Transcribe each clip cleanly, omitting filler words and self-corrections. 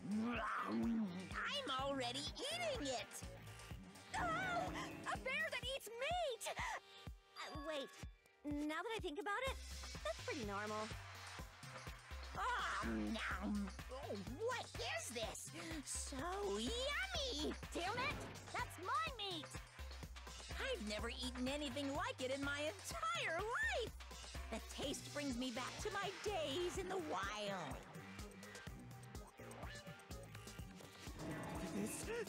I'm already eating it! Oh! A bear that eats meat! Wait, now that I think about it, that's pretty normal. Oh, what is this? So yummy! Damn it! That's my meat! I've never eaten anything like it in my entire life! The taste brings me back to my days in the wild.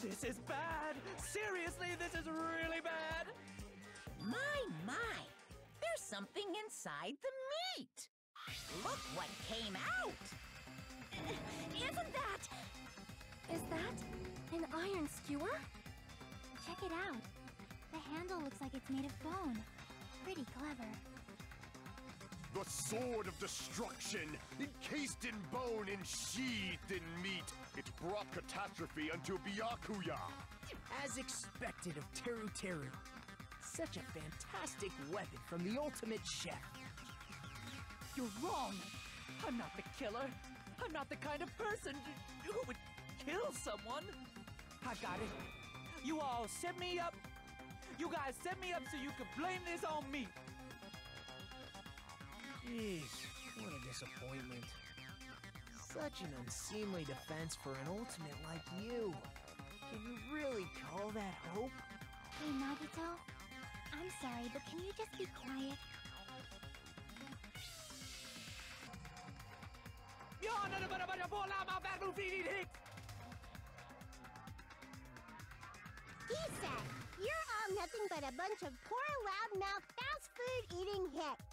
This is bad! Seriously, this is really bad! My, there's something inside the meat! Look what came out! Isn't that... Is that an iron skewer? Check it out. The handle looks like it's made of bone. Pretty clever. The sword of destruction, encased in bone and sheathed in meat, it brought catastrophe unto Byakuya. As expected of Teru Teru. Such a fantastic weapon from the ultimate chef. You're wrong! I'm not the killer! I'm not the kind of person who would kill someone! I got it! You all set me up! You guys set me up so you could blame this on me! Jeez, what a disappointment. Such an unseemly defense for an ultimate like you. Can you really call that hope? Hey, Nagito. I'm sorry, but can you just be quiet? You're not about to pull out my battle-feeding hicks! He said, you're all nothing but a bunch of poor, loudmouth, fast-food-eating hicks.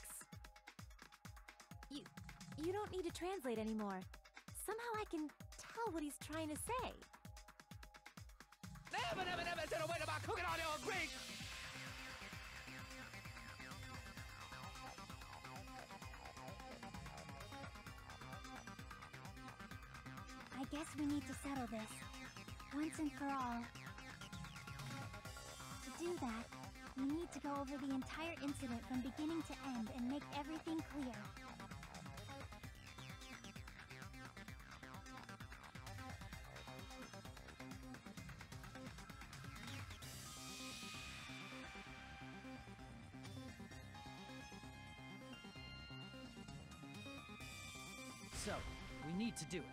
You don't need to translate anymore. Somehow I can tell what he's trying to say. Never said a word about cooking on your Greek! I guess we need to settle this, once and for all. To do that, we need to go over the entire incident from beginning to end and make everything clear. So, we need to do it.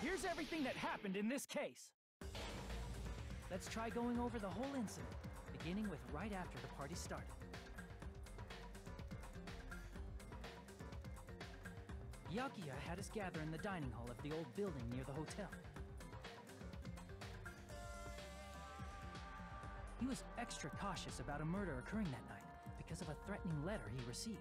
Here's everything that happened in this case. Let's try going over the whole incident, beginning with right after the party started. Byakuya had us gather in the dining hall of the old building near the hotel. He was extra cautious about a murder occurring that night because of a threatening letter he received.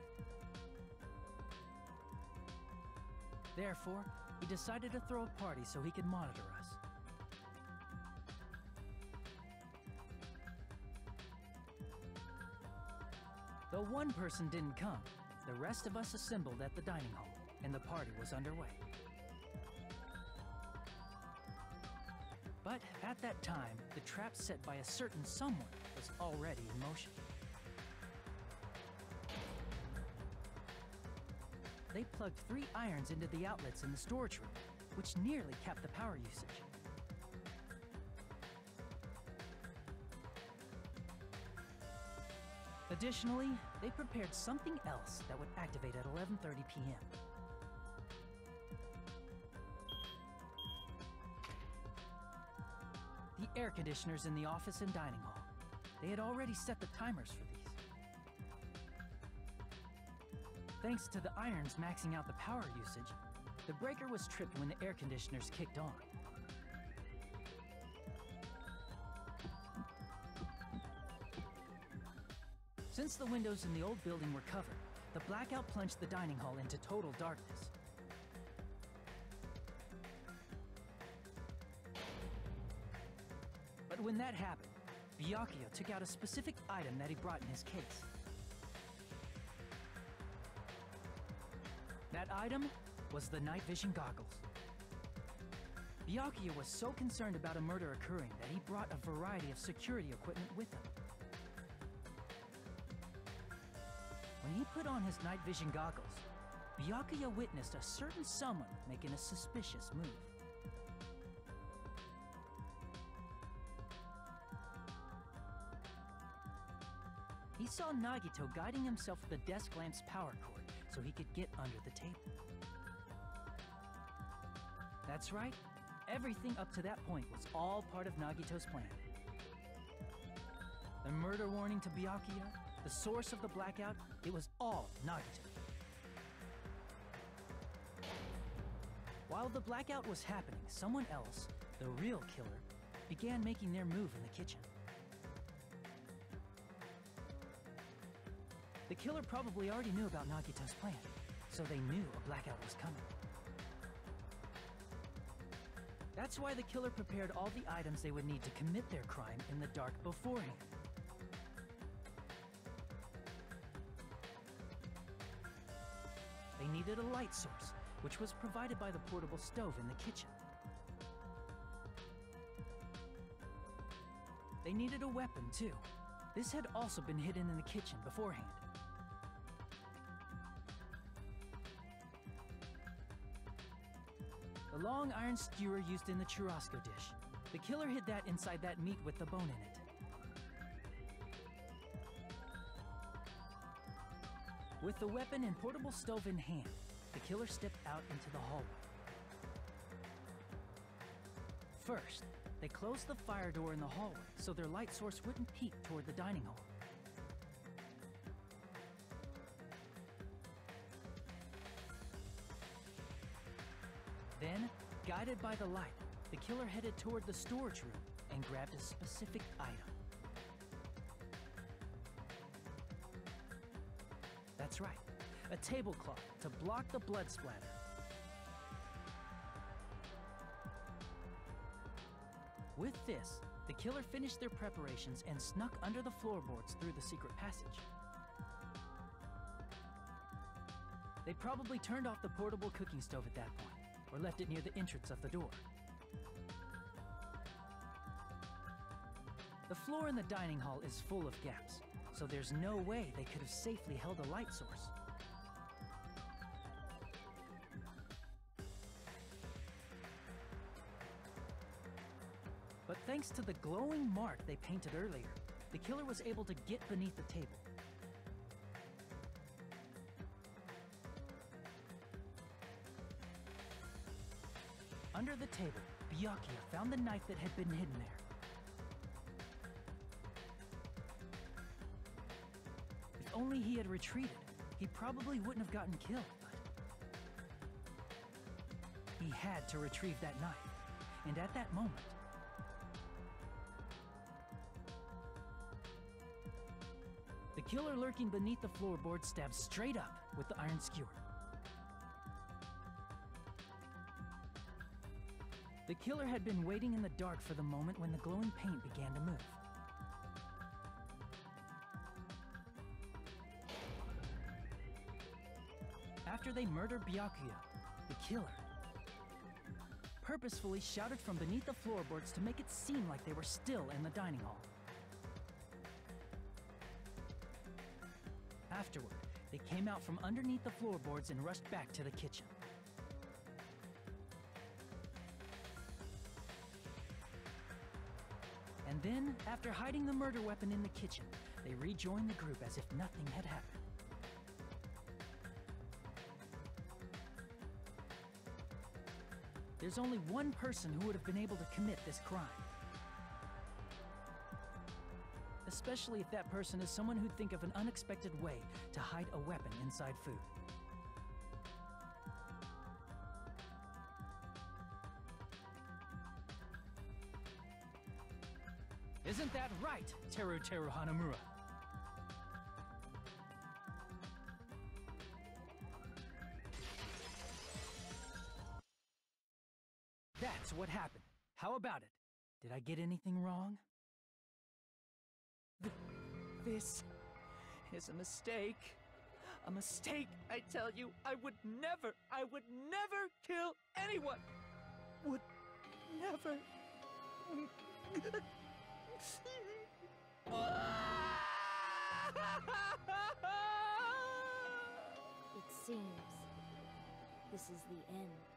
Therefore, he decided to throw a party so he could monitor us. Though one person didn't come, the rest of us assembled at the dining hall, and the party was underway. But at that time, the trap set by a certain someone was already in motion. They plugged 3 irons into the outlets in the storage room, which nearly capped the power usage. Additionally, they prepared something else that would activate at 11:30 p.m. The air conditioners in the office and dining hall. They had already set the timers for these. Thanks to the irons maxing out the power usage, the breaker was tripped when the air conditioners kicked on. Since the windows in the old building were covered, the blackout plunged the dining hall into total darkness. But when that happened, Byakuya took out a specific item that he brought in his case. That item was the night vision goggles. Byakuya was so concerned about a murder occurring that he brought a variety of security equipment with him. When he put on his night vision goggles, Byakuya witnessed a certain someone making a suspicious move. He saw Nagito guiding himself with the desk lamp's power cord so he could get under the table. That's right, everything up to that point was all part of Nagito's plan. The murder warning to Byakuya, the source of the blackout, it was all Nagito. While the blackout was happening, someone else, the real killer, began making their move in the kitchen. The killer probably already knew about Nagito's plan, so they knew a blackout was coming. That's why the killer prepared all the items they would need to commit their crime in the dark beforehand. They needed a light source, which was provided by the portable stove in the kitchen. They needed a weapon, too. This had also been hidden in the kitchen beforehand. The long iron skewer used in the churrasco dish. The killer hid that inside that meat with the bone in it. With the weapon and portable stove in hand, the killer stepped out into the hallway. First, they closed the fire door in the hallway so their light source wouldn't peek toward the dining hall. Then, guided by the light, the killer headed toward the storage room and grabbed a specific item. That's right, a tablecloth to block the blood splatter. With this, the killer finished their preparations and snuck under the floorboards through the secret passage. They probably turned off the portable cooking stove at that point, or left it near the entrance of the door. The floor in the dining hall is full of gaps, so there's no way they could have safely held a light source. But thanks to the glowing mark they painted earlier, the killer was able to get beneath the table. Under the table, Byakuya found the knife that had been hidden there. If only he had retreated, he probably wouldn't have gotten killed, but he had to retrieve that knife, and at that moment, the killer lurking beneath the floorboard stabbed straight up with the iron skewer. The killer had been waiting in the dark for the moment when the glowing paint began to move. After they murdered Byakuya, the killer purposefully shouted from beneath the floorboards to make it seem like they were still in the dining hall. Afterward, they came out from underneath the floorboards and rushed back to the kitchen. And then, after hiding the murder weapon in the kitchen, they rejoined the group as if nothing had happened. There's only one person who would have been able to commit this crime. Especially if that person is someone who'd think of an unexpected way to hide a weapon inside food. Isn't that right, Teru Hanamura? That's what happened. How about it? Did I get anything wrong? This is a mistake. A mistake, I tell you. I would never kill anyone. Would never. It seems this is the end.